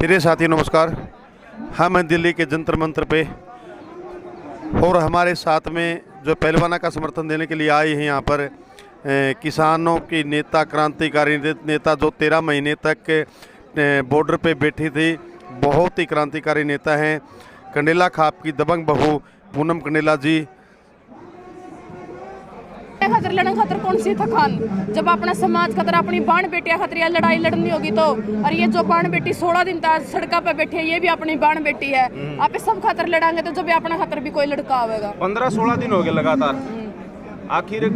प्रिय साथी नमस्कार। हम हैं दिल्ली के जंतर मंतर पे और हमारे साथ में जो पहलवाना का समर्थन देने के लिए आए हैं यहाँ पर किसानों की नेता, क्रांतिकारी नेता जो 13 महीने तक बॉर्डर पे बैठी थी, बहुत ही क्रांतिकारी नेता हैं। कंडेला खाप की दबंग बहू पूनम कंडेला जी। खातर लड़न खातर कौन सी थकान, जब अपना समाज खातर अपनी बाण बेटियां खातर लड़ाई लड़नी होगी तो। और ये जो बाण बेटी 16 दिन तक सड़क पे बैठी है, ये भी अपनी बाण बेटी है। आप सब खातर लड़ांगे तो जब अपना खातर भी कोई लड़का आवेगा। 15-16 दिन हो गए लगातार। आखिर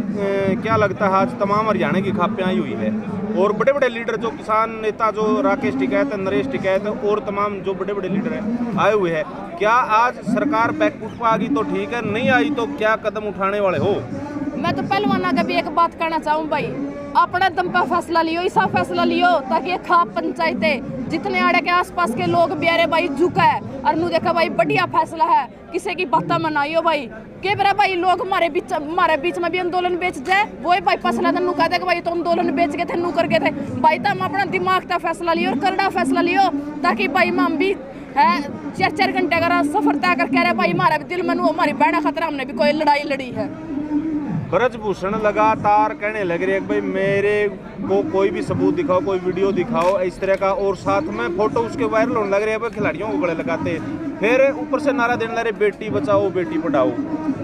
क्या लगता है आज तमाम हरियाणा की खापें आई हुई है और बड़े बड़े लीडर जो किसान नेता जो राकेश टिकैत है, नरेश टिकैत है और तमाम जो बड़े बड़े लीडर हैं आए हुए हैं, क्या आज सरकार बैकफुट पर आ गई तो ठीक है, नहीं आई तो क्या कदम उठाने वाले हो? मैं तो पहलवाना का भी एक बात कहना चाहूँ भाई, अपने दम पर फैसला लियो, ऐसा फैसला लियो ताकि ये खाप पंचायतें जितने आड़े के आसपास के लोग बियारे भाई झुका है और नु देखा भाई बढ़िया फैसला है, किसी की बातें मनाइयो भाई। के बरा भाई लोग हमारे बीच में भी आंदोलन बेच जाए, वो भाई फैसला नु कह दे भाई तो आंदोलन बेच गए थे, नु कर गए थे भाई। तो हम अपना दिमाग का फैसला लियो और करड़ा फैसला लियो ताकि भाई हम भी है 4-4 घंटे का सफर तय कर कह रहे भाई हमारे दिल में हमारी बहना खतरा, हमने भी कोई लड़ाई लड़ी है। ब्रजभूषण लगातार कहने लग रहे हैं भाई मेरे को कोई भी सबूत दिखाओ, कोई वीडियो दिखाओ इस तरह का, और साथ में फोटो उसके वायरल होने लग रहे हैं, खिलाड़ियों को गले लगाते हैं, फिर ऊपर से नारा देने लग रहे बेटी बचाओ बेटी पढ़ाओ।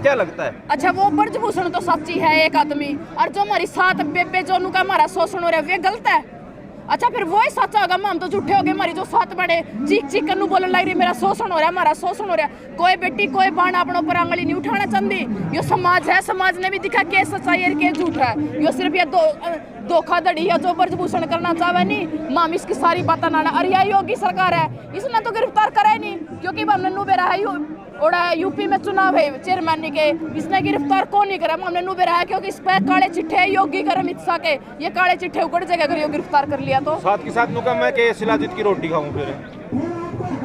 क्या लगता है? अच्छा वो ब्रजभूषण तो सच्ची है एक आदमी, और जो हमारी साथ बेबे जोनू का हमारा शोषण हो रहा है वे गलत है। अच्छा फिर वो ही सच्चा होगा, हम तो झूठे हो गए। हमारी जो साथ बड़े चीख चीख कर बोलने लग रही मेरा शोषण हो रहा है, हमारा शोषण हो रहा है। कोई बेटी कोई बाण अपनों पर आंगली नहीं उठाना चाहती। यो समाज है, समाज ने भी दिखा के सच्चाई है के झूठ है। यो सिर्फ ये धोखाधड़ी है जो ब्रजभूषण करना चाहे नहीं, माम इसकी सारी बातें नाना। और यह योगी सरकार है, इसने तो गिरफ्तार करा नहीं क्योंकि हमने नुबेरा है और यूपी में चुनाव है चेयरमैन के, इसने गिरफ्तार कौन नहीं करा, हमने नुबेरा है क्योंकि इस पे काले चिट्ठे योगी कर अमित शाह के, ये काले चिट्ठे उगड़ जाएगा अगर ये गिरफ्तार कर लिया तो। साथ के साथ नुका मैं के शिलाजीत की रोटी खाऊं फिर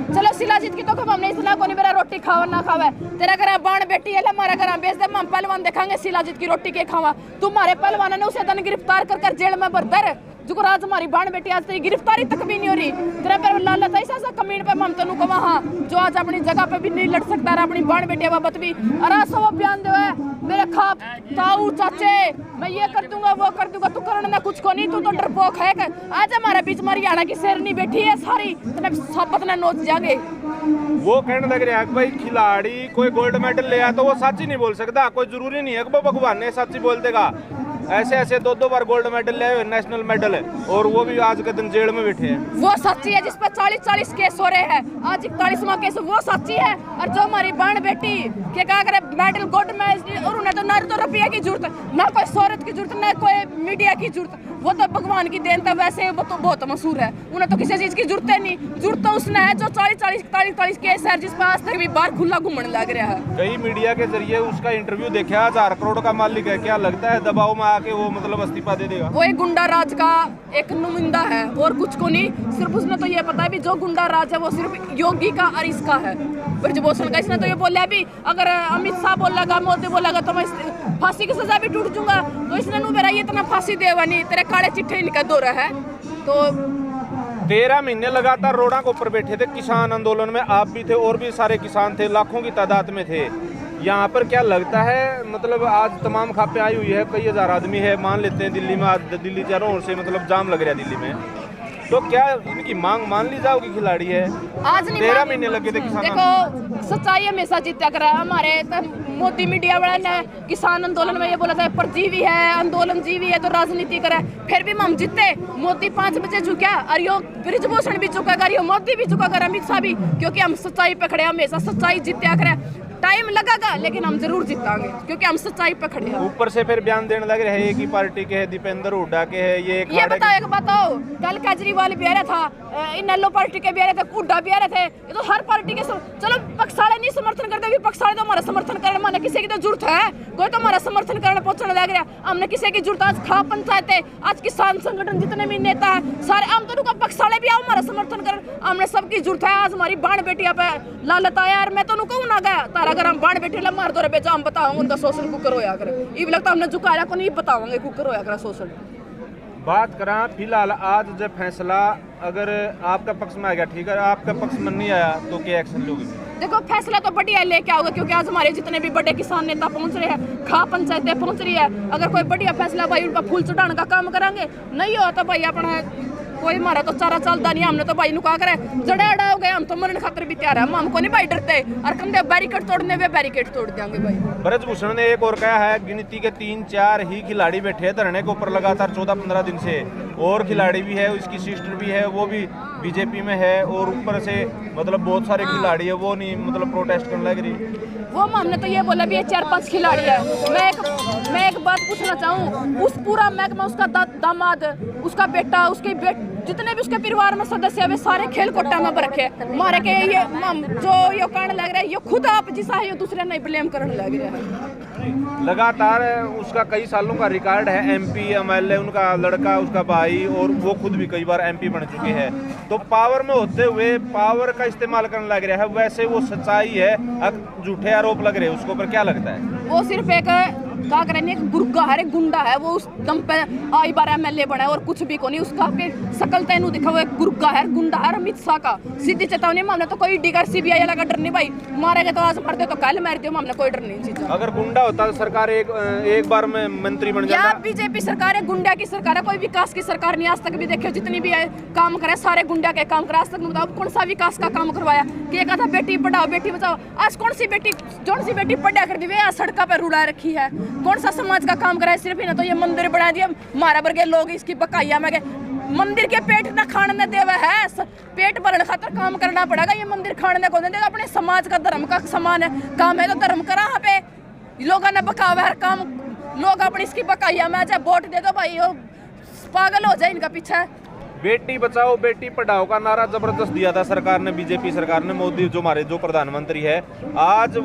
चलो शिलाजीत की तो कब हमने इतना को नहीं मेरा रोटी खावा ना खावा, तेरा घर बाण बेटी है हमारा घर बेच दे, हम पहलवान देखांगे शिलाजीत की रोटी के खावा। तुम्हारे पहलवान ने उसे दिन गिरफ्तार कर जेल में भर दर, जो राज हमारी बाण बेटी आज तेरी गिरफ्तारी तक भी नहीं हो रही। तेरा पर लालच ऐसा कमीन पे हम तनु कहा हाँ जो आज अपनी जगह पे भी नहीं लड़ सकता है अपनी बाण बेटी बाबत भी अरासो बयान दो है मेरे खाप ताऊ चाचे मैं ये कर दूंगा वो कर दूंगा, तू करने ना कुछ को नहीं, तू तो डरपोक है। आज हमारे बीच में हरियाणा की शेरनी बैठी है सारी, सबत ने नोच जाएंगे। वो कहने लग रहे हैं भाई खिलाड़ी कोई गोल्ड मेडल ले आया तो वो सच ही नहीं बोल सकता, कोई जरूरी नहीं है कि वो भगवान ने सच ही बोल देगा। ऐसे ऐसे 2-2 बार गोल्ड मेडल ले आए, नेशनल मेडल है, और वो भी आज के दिन जेल में बैठे हैं। वो सच्ची है जिस पर 40-40 केस हो रहे हैं, आज 41वां केस वो सच्ची है। और जो हमारी बाण बेटी के क्या करे मेडल गोल्ड मेडल, और उन्हें तो ना तो रुपया की जरूरत, ना कोई शोहरत की जरूरत, ना कोई मीडिया की जरूरत, वो तो भगवान की देन था। वैसे वो तो बहुत मशहूर है, उन्हें तो किसी चीज की जरूरत है नहीं। जरूरत तो उसने है जो 40-40 केस है जिस पर आज तक भी बाहर खुला घूमने लग रहा है। कई मीडिया के जरिए उसका इंटरव्यू देखा, 1000 करोड़ का मालिक है, क्या लगता है दबाव में आके वो मतलब इस्तीफा दे देगा? वो एक गुंडा राज का एक नुमाइंदा है और कुछ को नहीं, सिर्फ उसने तो ये पता है भी जो गुंडा राज है वो सिर्फ योगी का और इसका है, ब्रजभूषण का। इसने तो ये बोला भी अगर अमित शाह बोलेगा, मोदी बोलेगा तो मैं फांसी की सजा भी टूट दूंगा, तो इसने नु मेरा ये इतना फांसी देगा नहीं, तेरे काले चिट्ठे निकल दो रहा है। तो 13 महीने लगातार रोडों के ऊपर बैठे थे, किसान आंदोलन में आप भी थे और भी सारे किसान थे, लाखों की तादाद में थे। यहाँ पर क्या लगता है मतलब आज तमाम खापें आई हुई है, कई हजार आदमी है, मान लेते हैं दिल्ली में आज दिल्ली चारों ओर से मतलब जाम लग रहा है दिल्ली में, तो क्या इनकी मांग मान ली जाओगी? खिलाड़ी है आज नहीं 13 महीने लगे थे किसान। देखो सच्चाई हमेशा जीत्या करा। हमारे मोदी मीडिया वाले ने किसान आंदोलन में ये बोला था परजीवी है, आंदोलन जीवी है तो राजनीति करे, फिर भी हम जीते। मोदी 5 बजे झुका और यो ब्रजभूषण भी झुका कर, यो मोदी भी झुका कर, अमित शाह भी, क्योंकि हम सच्चाई पे खड़े, हमेशा सच्चाई जीत्या करे। टाइम लगेगा लेकिन हम जरूर जीतांगे क्योंकि हम सच्चाई पे खड़े हैं। ऊपर से फिर बयान देने लग रहे हैं कि पार्टी के है, दीपेंद्र हुड्डा के है, ये बताओ कल केजरीवाल भी आ रहा था, इन येलो पार्टी के भी आ रहे थे, हुड्डा भी आ रहे थे, ये तो हर पार्टी के चलो पक्षाले नहीं समर्थन करते, विपक्षाले तो हमारा समर्थन करने माने किसी की तो जरूरत है, कोई तो हमारा समर्थन करने पहुंचने लग रहा है। हमने किसी की जरूरत आज खाप पंचायत है, आज किसान संगठन जितने भी नेता है सारे हम तो पक्षाले भी आओ हमारा समर्थन कर, हमने सबकी जरूरत है। आज हमारी बाण बेटिया पे लालत आया और मैं तो कहूँ ना गया तारा अगर हम बाण बेटे मार दो बेचा हम बताओ उनका शोषण कुकर होया करे, ये लगता हमने झुकाया को नहीं बताओगे कुकर होया करे शोषण। बात करा फिलहाल आज जब फैसला अगर आपका पक्ष में आ गया ठीक है, आपका पक्ष में नहीं आया तो क्या एक्शन लोगे? देखो फैसला तो बढ़िया लेके आओगे, क्योंकि आज हमारे जितने भी बड़े किसान नेता पहुंच रहे हैं, खा पंचायतें पहुंच रही है। अगर कोई बढ़िया फैसला भाई उनका फूल चढ़ाने का काम करेंगे, नहीं हो तो भाई अपना कोई हमारा तो चारा चलता नहीं, हमने तो भाई नुका करे जड़े अड़ा हो गए, हम तो मरने खातर भी तैयार है, हम हमको नहीं भाई डरते, और कंधे बैरिकेड तोड़ने वे बैरिकेड तोड़ देंगे भाई। ब्रजभूषण ने एक और कहा है गिनती के 3-4 ही खिलाड़ी बैठे हैं धरने के ऊपर लगातार 14-15 दिन से, और खिलाड़ी भी है, उसकी सिस्टर भी है, वो भी बीजेपी में है, और ऊपर से मतलब बहुत सारे खिलाड़ी है वो नहीं मतलब प्रोटेस्ट करने लग रही। वो हमने तो ये बोला भी ये 4-5 खिलाड़ी है। मैं एक बात पूछना चाहूँ, उस पूरा महकमा, उसका दामाद, उसका बेटा, उसके जितने भी उसके परिवार में सदस्य है वे सारे खेल कोटा में रखे मारे के ये जो ये कहने लग रहा है, ये खुद आप जिसा है ये दूसरे नहीं ब्लेम करने लग रहा है। लगातार उसका कई सालों का रिकॉर्ड है, एमपी एमएलए, उनका लड़का, उसका भाई, और वो खुद भी कई बार एमपी बन चुके हैं, तो पावर में होते हुए पावर का इस्तेमाल करने लग रहा है। वैसे वो सच्चाई है, झूठे आरोप लग रहे हैं उसको, पर क्या लगता है? वो सिर्फ एक क्या करेंगे, गुर्गा है, गुंडा है, वो उस दम पे आई बार एमएलए बना है और कुछ भी को नहीं, उसका आपके सकल तेनू दिखा हुआ गुर्गा है, गुंडा है, अमित शाह का सीधी चेतावनी। हमने तो कोई डीगर सीबीआई वाला का डर नहीं भाई, मारेगा तो आज मार दे तो कल मार दे, हमने कोई डर नहीं चीज। अगर गुंडा होता तो सरकार एक बार में मंत्री बन जाता। बीजेपी सरकार है, गुंडा की सरकार है, कोई विकास की सरकार नहीं। आज तक भी देखियो जितनी भी काम करे सारे गुंडा के काम करे। आज तक बताओ कौन सा विकास का काम करवाया? कि कहा था बेटी पढ़ाओ बेटी बचाओ, आज कौन सी बेटी पढ़ा कर दी वे सड़क पे रुला रखी है? कौन सा समाज का काम करा है? सिर्फ ही ना तो ये मंदिर बना दिया, मारा वर्गे लोग इसकी बकाइया में गए, मंदिर के पेट ना खाने देवे है, पेट भरने खातर काम करना पड़ेगा, ये मंदिर खाने को नहीं देगा। अपने समाज का धर्म का समान है काम है तो धर्म करा यहाँ पे, लोगों ने बकावा हर काम, लोग अपनी इसकी बकाइया में चाहे वोट दे दो भाई, वो पागल हो जाए इनका पीछे। बेटी बचाओ बेटी पढ़ाओ का नारा जबरदस्त दिया था सरकार ने, बीजेपी सरकार ने, मोदी जो हमारे जो प्रधानमंत्री है। आज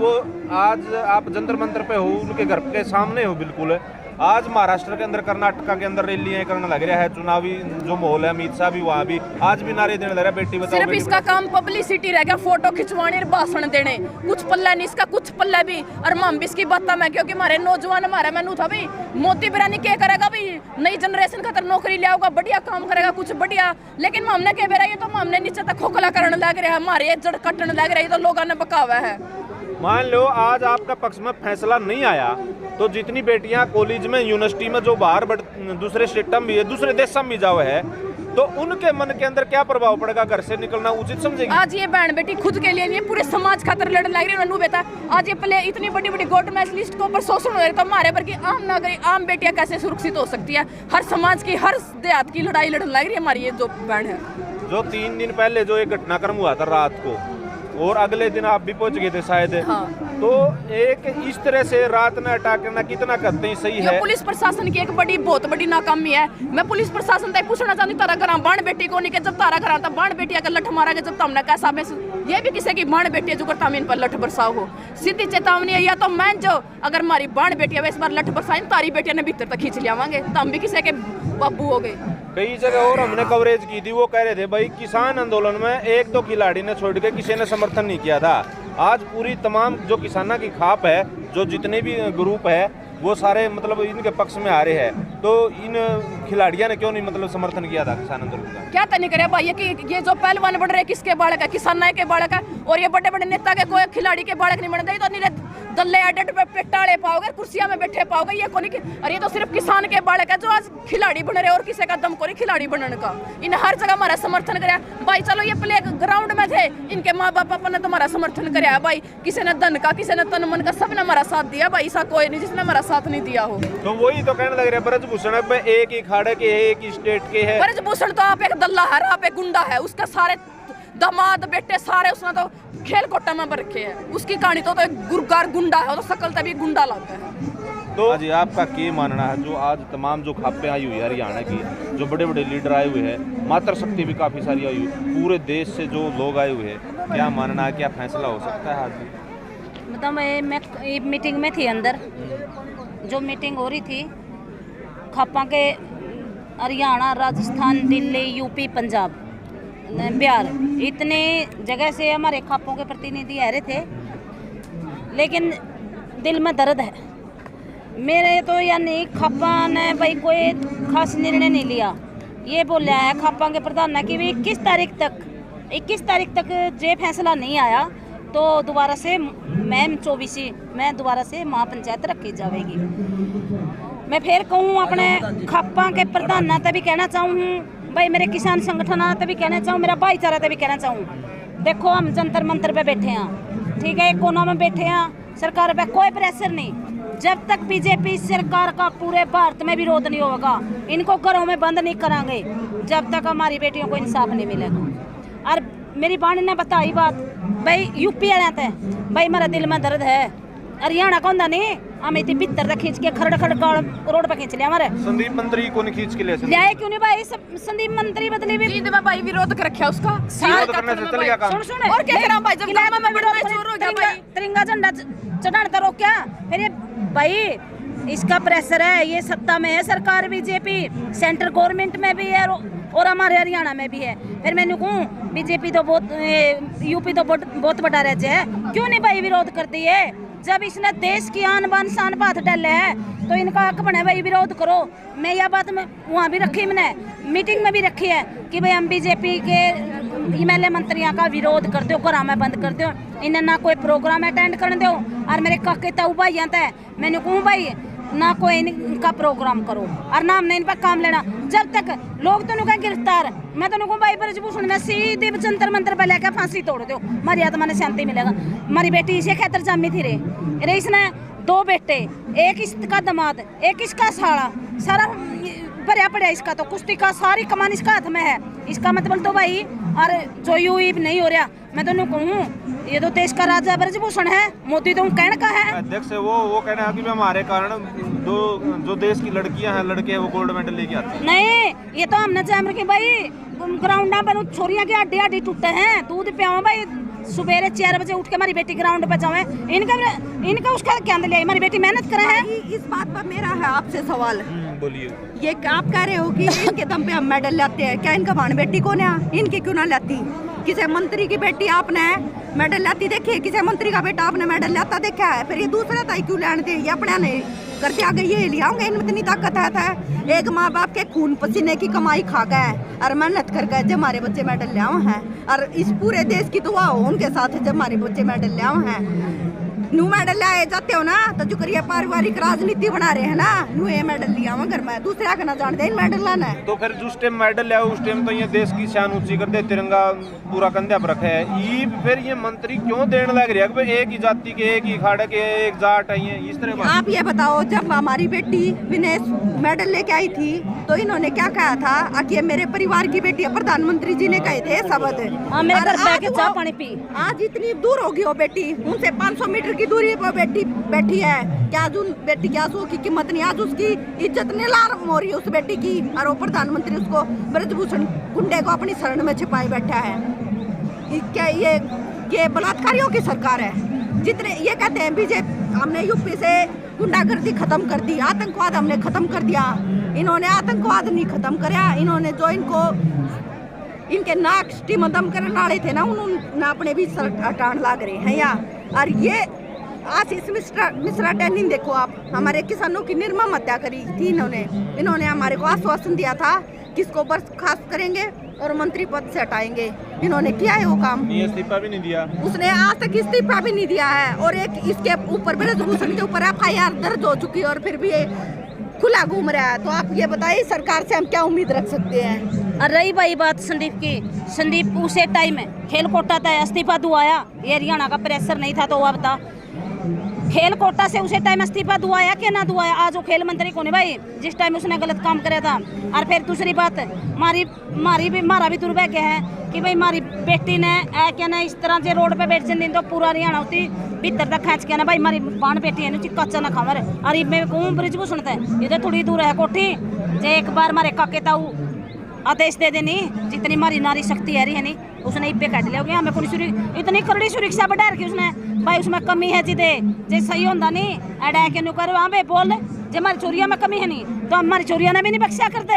आप जंतर मंतर पे हो, उनके घर के सामने हो बिल्कुल। आज महाराष्ट्र के अंदर, कर्नाटका के अंदर रैलियां करने लग रहा है, चुनावी जो माहौल है, अमित शाह भी वहाँ भी आज भी नारे देने लग रहा है बेटी बचाओ। सिर्फ इसका काम पब्लिसिटी रह गया, फोटो खिंचवाने और भाषण देने, कुछ पल्ला नहीं इसका, कुछ पल्ला भी। और हम भी इसकी बात में, क्योंकि हमारे नौजवान हमारा मैनू था भाई, मोती बिरानी क्या करेगा भाई, नई जनरेशन खातर नौकरी ले आऊगा, बढ़िया काम करेगा कुछ बढ़िया, लेकिन हमने क्या बेरा ये तो हमने नीचे तक खोखला करने लग रहा है, हमारे जड़ कटने लग रहा है, तो लोगों ने बकावा है। मान लो आज आपका पक्ष में फैसला नहीं आया तो जितनी बेटियां कॉलेज में, यूनिवर्सिटी में, जो बाहर दूसरे स्टेट में भी है, दूसरे देश में भी जाओ है, तो उनके मन के अंदर क्या प्रभाव पड़ेगा? घर से निकलना उचित समझेगी? आज ये बहन बेटी खुद के लिए नहीं, पूरे समाज खातर लड़ने लग रही है। बेटा आज ये पहले इतनी बड़ी बड़ी गोल्ड मेडल लिस्ट के ऊपर शोषण हो रहा है, तो हमारे पर की आम नागरिक, आम बेटियां कैसे सुरक्षित हो सकती है? हर समाज की, हर देहात की लड़ाई लड़ने लग रही है हमारी ये जो बहन है। जो 3 दिन पहले जो एक घटनाक्रम हुआ था रात को, और अगले दिन आप भी पहुंच गए थे शायद, हाँ। तो एक इस तरह से रात में अटैक करना कितना करते हैं सही है? पुलिस प्रशासन की एक बहुत बड़ी नाकामी है। मैं पुलिस प्रशासन तक पूछना चाहती, तारा घर बाण बेटी को नहीं के, जब तारा घर था बाण बेटिया का लठ मारा गया, जब हमने कैसा ये भी किसी की बाण बेटी है जो करता इन पर लठ बरसाओ हो, सीधी चेतावनी है। या तो मैं जो अगर हमारी बाण बेटिया इस बार लठ बरसाई, तारी बेटिया ने भीतर तक खींच लियावांगे, तो हम भी किसी के बाबू हो गए। कई जगह और हमने कवरेज की थी, वो कह रहे थे भाई किसान आंदोलन में 1-2 खिलाड़ी ने छोड़ के किसी ने समर्थन नहीं किया था। आज पूरी तमाम जो किसानों की खाप है, जो जितने भी ग्रुप है, वो सारे मतलब इनके पक्ष में आ रहे हैं, तो इन खिलाड़ियों ने क्यों नहीं मतलब समर्थन किया था किसान आंदोलन का? क्या तो नहीं करे भाई, ये जो पहलवान बढ़ रहे किसके बालक है? किसान के बालक है, और ये बड़े बड़े नेता के कोई खिलाड़ी के बालक नहीं बनते, तो नहीं दल्ले अड्डे पे टाड़े पाओगे, कुर्सियां में बैठे पाओगे, ये कोनी। और ये तो सिर्फ किसान के बालक है जो आज खिलाड़ी बन रहे, और किसी का दम को नहीं खिलाड़ी बनने का। इन हर जगह हमारा समर्थन कराया भाई। चलो ये प्ले ग्राउंड में थे, इनके माँ बाप ने तो हमारा समर्थन कराया भाई, किसी ने धन का, किसी ने तन मन का, सबने हमारा साथ दिया भाई। ऐसा कोई नहीं जिसने हमारा साथ नहीं दिया हो। तो वही तो कहने लग रहे हैं ब्रजभूषण पे एक ही खाड़े के, एक ही स्टेट के है। ब्रजभूषण तो आप एक दल्ला है, आप एक गुंडा है, उसका सारे दामाद बेटे सारे उसने तो खेल कोटा में रखे हैं। उसकी कहानी तो एक गुरगार गुंडा है, तो सकल तभी गुंडा लगता है। तो जी आपका क्या मानना है, जो आज तमाम जो खापें आई हुई है हरियाणा की, जो बड़े बड़े लीडर आए हुए हैं, मातृ शक्ति भी काफ़ी सारी आई हुई, पूरे देश से जो लोग आए हुए हैं, क्या मानना है, क्या फैसला हो सकता है आज? मतलब मैं मीटिंग में थी अंदर, जो मीटिंग हो रही थी खापा के, हरियाणा, राजस्थान, दिल्ली, यूपी, पंजाब, बिहार, इतने जगह से हमारे खापों के प्रतिनिधि आ रहे थे, लेकिन दिल में दर्द है। मेरे तो यानी खापा ने भाई कोई खास निर्णय नहीं लिया। ये बोला है खापा के प्रधान ने कि 21 तारीख तक जे फैसला नहीं आया तो दोबारा से मैम 24 में दोबारा से महापंचायत रखी जाएगी। मैं फिर कहूँ अपने खापा के प्रधान ते भी कहना चाहूँ, भाई मेरे किसान संगठन ते भी कहना चाहूँ, मेरा भाईचारा ते भी कहना चाहूँ, देखो हम जंतर मंतर पे बैठे हैं, ठीक है, एक कोना में बैठे हैं, सरकार पे कोई प्रेशर नहीं। जब तक बीजेपी सरकार का पूरे भारत में विरोध नहीं होगा, इनको घरों में बंद नहीं करांगे, जब तक हमारी बेटियों को इंसाफ नहीं मिलेगा। और मेरी बहन ने बताई बात, भाई यूपी वाले थे, भाई मेरा दिल में दर्द है, हरियाणा का होंदा नहीं, हम इतनी भीतर खींच के खड़ रोड पे खींच लिया हमारे। संदीप मंत्री को नहीं खींच के ले क्यों नहीं भाई? संदीप मंत्री बदली भी जीत में भाई विरोध कर रखा उसका सुन और क्या करा भाई, जब काम में विरोध चोर हो गया भाई, तिरंगा झंडा चढ़ाने तो रोक क्या फिर? ये भाई इसका प्रेशर है, ये सत्ता में है सरकार बीजेपी, सेंट्रल गवर्नमेंट में भी है और हमारे हरियाणा में भी है। फिर मैंने कहूँ बीजेपी तो बहुत, यूपी तो बहुत बड़ा राज्य है, क्यों नहीं भाई विरोध करती है? जब इसने देश की आन बान शान बात डाले है तो इनका हक बने भाई विरोध करो। मैं यह बात वहाँ भी रखी, मैंने मीटिंग में भी रखी है कि भाई हम बीजेपी के एमएलए मंत्रियों का विरोध करते हो, घर में बंद करते हो, इन्हें ना कोई प्रोग्राम अटेंड करने दो। और मेरे काके ताऊ भाई आता है, मैंने कहूँ भाई ना कोई इनका प्रोग्राम करो और ना हमने इन पर काम लेना। जब तक लोग तो नुका गिरफ्तार, मैं तो नुकूँ भाई ब्रजभूषण ने सीधे जंतर मंतर पे लेकर फांसी तोड़ दो, हमारी आत्मा ने शांति मिलेगा। हमारी बेटी इसे खैतर जामी थी रे इसने 2 बेटे, एक इसका दामाद, एक इसका साला, सारा भरिया पड़ा इसका, तो कुश्ती का सारी कमान इसका हाथ में है। इसका मतलब तो भाई और जो यू नहीं हो रहा, मैं तो कहूँ ये तो देश का राजा ब्रजभूषण है, मोदी तो कहने का है अध्यक्ष है वो कहना है कि हमारे कारण जो देश की लड़कियां हैं लड़के हैं वो गोल्ड मेडल लेके आते हैं। नहीं, ये तो हमने जान रखी भाई, ग्राउंड पर छोरियां की हड्डी टूटे हैं, दूध पियाओ भाई, सुबह 4 बजे उठ के हमारी बेटी ग्राउंड पे जाए, इनका उसका क्या लिया, हमारी बेटी मेहनत करे है। इस बात पर मेरा है आपसे सवाल, बोलिए। ये आप कह रहे हो कि इनके दम पे हम मेडल लाते हैं, क्या इनका भान बेटी कौन है? इनकी क्यों ना लाती? किसी मंत्री की बेटी आपने मेडल लाती देखी है? किसी मंत्री का बेटा आपने मेडल लाता देखा है? फिर ये दूसरा ताई क्यों लाने थे? ये अपने नहीं करते आगे ये लिया होंगे, इनमें इतनी ताकत है। एक माँ बाप के खून पसीने की कमाई खा गए और मेहनत कर गए जब हमारे बच्चे मेडल लिया हैं, और इस पूरे देश की दुआ हो उनके साथ जब हमारे बच्चे मेडल लिया हैं। न्यू मेडल लाए जाते हो ना तो जो करिए पारिवारिक राजनीति बना रहे हैं ना, न्यू ये मेडल लिया हुआ घर में, दूसरा का ना जान दे मेडल लाना है। तो फिर जिस टाइम मेडल लिया उस टाइम तो ये देश की शान ऊंची करते, तिरंगा पूरा कंधे पर रखे है। ये फिर ये मंत्री क्यों देने लग रहे हैं? एक ही जाति के, एक ही खाड़े के, एक जाट है, इस तरह। आप ये बताओ, जब हमारी बेटी विनेश मेडल लेके आई थी तो इन्होंने क्या कहा था कि मेरे परिवार की बेटी है, प्रधानमंत्री जी ने कहे थे शब्द। आज इतनी दूर होगी वो बेटी, उनसे 500 मीटर की दूरी पर बेटी बैठी है, क्या बेटी क्या सो की कीमत नहीं, आज उसकी इज्जत नीलाम हो रही है उस बेटी की, और वो प्रधानमंत्री उसको ब्रजभूषण गुंडे को अपनी शरण में छिपाए बैठा है। क्या ये बलात्कारियों की सरकार है? जितने ये कहते हैं बीजेपी हमने यूपी से गुंडागर्दी खत्म कर दी, आतंकवाद हमने खत्म कर दिया, इन्होंने आतंकवाद नहीं खत्म कराया। इन्होंने जो इनके नाक स्टीम दम करने वाले थे ना, उन्होंने अपने भी सर हटान लाग रहे हैं यहाँ। और ये आशीष मिश्रा ट्रेनिंग देखो आप, हमारे किसानों की निर्मम हत्या करी थी इन्होंने हमारे को आश्वासन दिया था किसको बर्खास्त करेंगे और मंत्री पद से हटाएंगे। इन्होंने किया है वो काम? इस्तीफा भी नहीं दिया उसने, आज तक इस्तीफा भी नहीं दिया है। और एक इसके ऊपर ब्रजभूषण के ऊपर FIR दर्ज हो चुकी है और फिर भी ये खुला घूम रहा है। तो आप ये बताइए सरकार से हम क्या उम्मीद रख सकते हैं? और रही भाई बात संदीप की, संदीप उसे टाइम है खेल कोटा था, इस्तीफा दुआया, ये हरियाणा का प्रेशर नहीं था तो वह बता, खेल कोटा से उसे टाइम इस्तीफा दुआया कि ना दुआया? आज वो खेल मंत्री को नहीं भाई, जिस टाइम उसने गलत काम कराया था। और फिर दूसरी बात, मारा भी दुर्भाग्य है कि भाई हमारी बेटी ने क्या ना इस तरह से रोड पे बैठ दिन तो पूरा हरियाणा होती भीतर तक खींच के ना भाई हमारी बाण बेटी है कच्चा ना खावर। अरे मैं कहूँ ब्रजभूषण थे इधर थोड़ी दूर है कोठी, जे एक बार हमारे काके ताऊ आदेश दे देनी, जितनी हमारी नारी शक्ति है रही है नहीं, उसने इब्बे काट लिया हमें कोई इतनी कड़ी सुरक्षा बढ़ा रखी उसने भाई, उसमें कमी है जिदे जे सही होता नहीं एडा के नुकर वहाँ पे बोल, जे हमारी चोरिया में कमी है नहीं तो हमारी चोरिया ने भी नहीं बख्शा करते।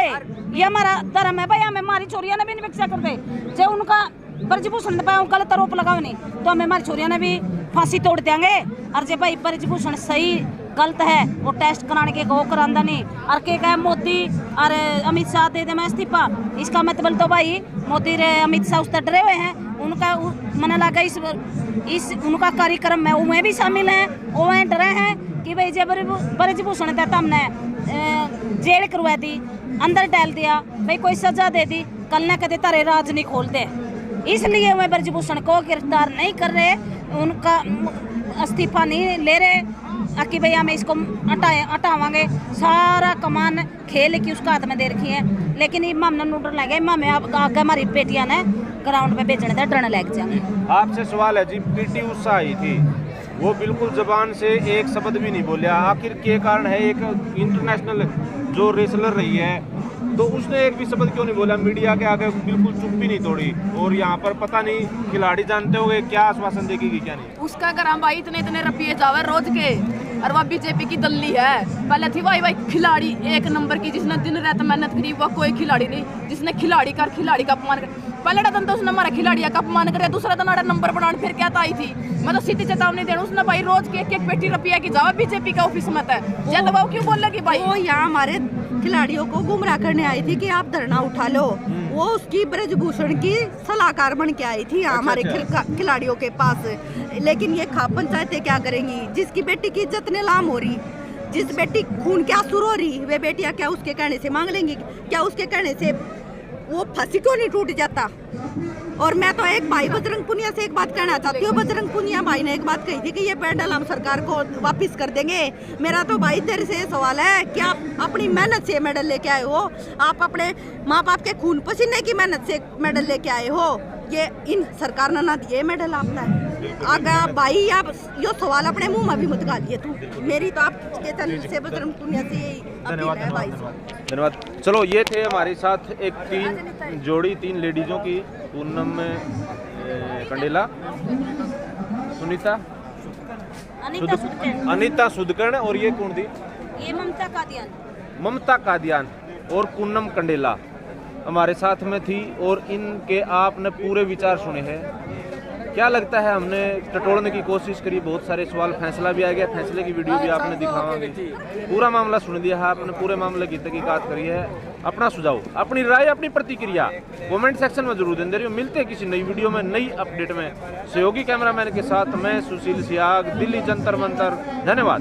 ये हमारा धर्म है भाई, हमें हमारी चोरिया ने भी नहीं बख्शा करते। जे उनका ब्रजभूषण पे गलत आरोप लगाओ नहीं तो हमें हमारी चोरिया ने भी फांसी तोड़ देंगे। और जे भाई ब्रजभूषण सही गलत है। वो टेस्ट कराने के वो करांदा नहीं और के कहे मोदी और अमित शाह दे दे मैं इस्तीफा। इसका मतलब तो भाई मोदी रे अमित शाह उस डरे हुए हैं। उनका मन लगा इस उनका कार्यक्रम में वो भी शामिल हैं। वो डरे हैं कि भाई जब ब्रजभूषण था हमने जेल करवा दी, अंदर डाल दिया, भाई कोई सजा दे दी, कल ना कदे तारे राज नहीं खोलते, इसलिए मैं ब्रजभूषण को गिरफ्तार नहीं कर रहे, उनका इस्तीफा नहीं ले रहे कि भाई हम इसको हटावांगे। सारा कमान खेल की उसका हाथ में दे रखी है। लेकिन हमने नूडर लगे हमें आगे हमारी बेटियां ने ग्राउंड पे बेचने का डर लग जाएंगे। आपसे सवाल है जी, पीटी उषा आई थी, वो बिल्कुल जबान से एक शब्द भी नहीं बोलिया, आखिर के कारण है? एक इंटरनेशनल जो रेसलर रही है तो उसने एक भी शब्द क्यों नहीं बोला? मीडिया के आगे बिल्कुल चुप भी नहीं तोड़ी। और यहाँ पर पता नहीं खिलाड़ी जानते होंगे क्या आश्वासन देगी क्या नहीं। उसका घर हम भाई इतने रुपये जावे रोज के, और वह बीजेपी की दल्ली है। पहले थी भाई खिलाड़ी एक नंबर की, जिसने दिन रात मेहनत करी, वह कोई खिलाड़ी नहीं जिसने खिलाड़ी का अपमान कर। पहले दिन तो उसने हमारा खिलाड़ियों का अपमान करे, दूसरा दिन आड़ा नंबर बनाने फिर क्या आई थी। मैं तो सीधी चेतावनी देना, उसने भाई रोज के एक पेटी रुपया की जावा बीजेपी का ऑफिस में है। जब वो क्यों बोल लगी भाई? वो यहाँ हमारे खिलाड़ियों को गुमराह करने आई थी कि आप धरना उठा लो। वो उसकी ब्रजभूषण की सलाहकार बन के आई थी हमारे खिलाड़ियों के पास। लेकिन ये खाप पंचायतें क्या करेंगी? जिसकी बेटी की इज्जत नीलाम हो रही, जिस बेटी खून क्या सुर हो रही, वे बेटियां क्या उसके कहने से मांग लेंगी? क्या उसके कहने से वो फांसी क्यों नहीं टूट जाता? और मैं तो एक भाई बजरंग पुनिया से एक बात कहना चाहती हूँ। बजरंग पुनिया भाई ने एक बात कही थी कि ये मेडल हम सरकार को वापस कर देंगे। मेरा तो भाई तेरे से सवाल है कि आप अपनी मेहनत से मेडल लेके आए हो, आप अपने माँ बाप के खून पसीने की मेहनत से मेडल लेके आए हो। ये इन सरकार ने ना दिए मेडल आपका है। अगर भाई आप यो सवाल अपने मुंह में भी मत गालिए। तू मेरी तो आपके चैनल से बजरंग पुनिया से यही अपील है भाई। धन्यवाद। चलो, ये थे हमारे साथ एक तीन लेडीजों की, पूनम कंडेला, सुनीता, अनीता सुदकर्ण और ये कौन थी? ये ममता कादियान और पूनम कंडेला हमारे साथ में थी। और इनके आपने पूरे विचार सुने हैं। क्या लगता है, हमने टटोलने की कोशिश करी, बहुत सारे सवाल, फैसला भी आ गया, फैसले की वीडियो भी आपने दिखावांगे, पूरा मामला सुन दिया है आपने, पूरे मामले की तहकीकात करी है। अपना सुझाव, अपनी राय, अपनी प्रतिक्रिया कमेंट सेक्शन में जरूर दें। रहिए, मिलते हैं किसी नई वीडियो में, नई अपडेट में। सहयोगी कैमरामैन के साथ मैं सुशील सियाग, दिल्ली जंतर मंतर। धन्यवाद।